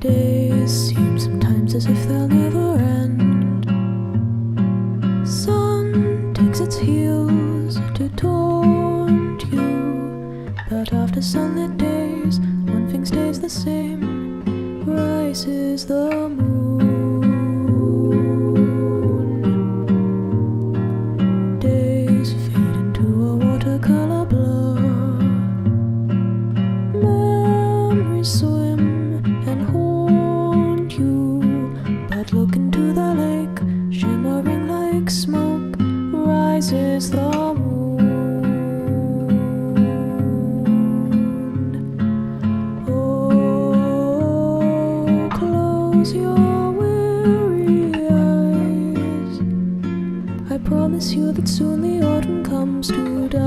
Days seem sometimes as if they'll never end. Sun takes its heels to taunt you, but after sunlit days, one thing stays the same: rises the moon. Days fade into a watercolor blur. Memories swim and haunt you, but look into the lake, shimmering like smoke, rises the moon. Oh, close your weary eyes. I promise you that soon the autumn comes to die.